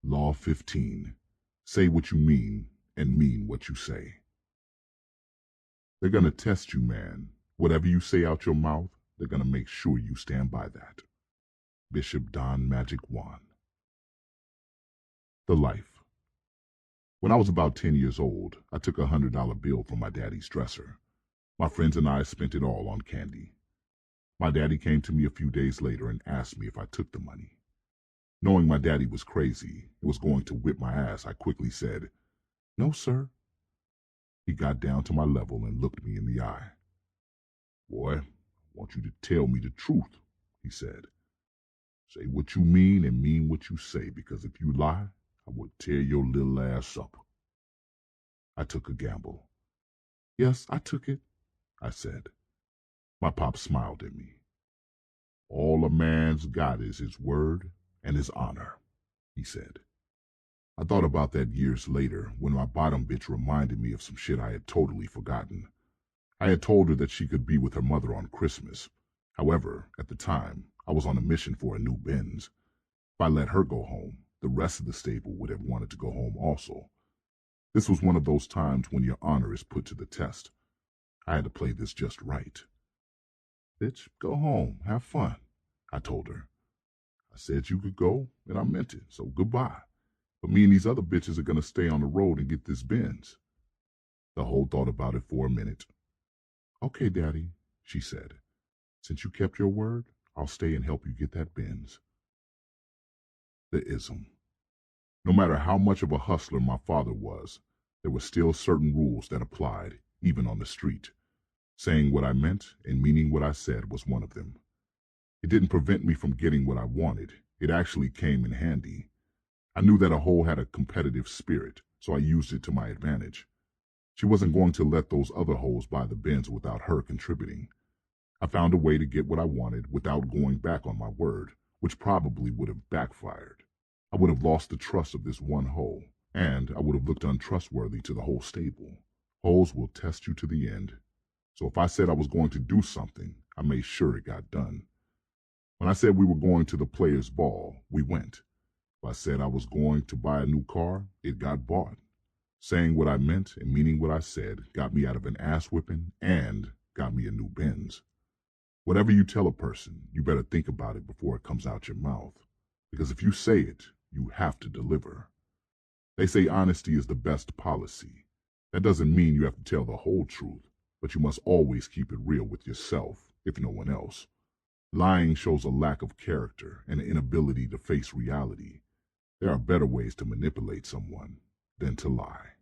Law 15. Say what you mean and mean what you say. They're gonna test you, man. Whatever you say out your mouth, they're gonna make sure you stand by that. Bishop Don Magic Juan. The Life. When I was about 10 years old, I took a $100 bill from my daddy's dresser. My friends and I spent it all on candy. My daddy came to me a few days later and asked me if I took the money. Knowing my daddy was crazy and was going to whip my ass, I quickly said, "No, sir." He got down to my level and looked me in the eye. "Boy, I want you to tell me the truth," he said. "Say what you mean and mean what you say, because if you lie, I will tear your little ass up." I took a gamble. "Yes, I took it," I said. My pop smiled at me. "All a man's got is his word and his honor," he said. I thought about that years later when my bottom bitch reminded me of some shit I had totally forgotten. I had told her that she could be with her mother on Christmas. However, at the time, I was on a mission for a new Benz. If I let her go home, the rest of the stable would have wanted to go home also. This was one of those times when your honor is put to the test. I had to play this just right. "Bitch, go home, have fun," I told her. I said you could go, and I meant it, so goodbye. But me and these other bitches are gonna stay on the road and get this Benz. The hoe thought about it for a minute. "Okay, Daddy," she said. "Since you kept your word, I'll stay and help you get that Benz." The ism. No matter how much of a hustler my father was, there were still certain rules that applied, even on the street. Saying what I meant and meaning what I said was one of them. It didn't prevent me from getting what I wanted. It actually came in handy. I knew that a hoe had a competitive spirit, so I used it to my advantage. She wasn't going to let those other hoes buy the Benz without her contributing. I found a way to get what I wanted without going back on my word, which probably would have backfired. I would have lost the trust of this one hoe, and I would have looked untrustworthy to the whole stable. Hoes will test you to the end. So if I said I was going to do something, I made sure it got done. When I said we were going to the players' ball, we went. If I said I was going to buy a new car, it got bought. Saying what I meant and meaning what I said got me out of an ass whipping and got me a new Benz. Whatever you tell a person, you better think about it before it comes out your mouth. Because if you say it, you have to deliver. They say honesty is the best policy. That doesn't mean you have to tell the whole truth, but you must always keep it real with yourself, if no one else. Lying shows a lack of character and an inability to face reality. There are better ways to manipulate someone than to lie.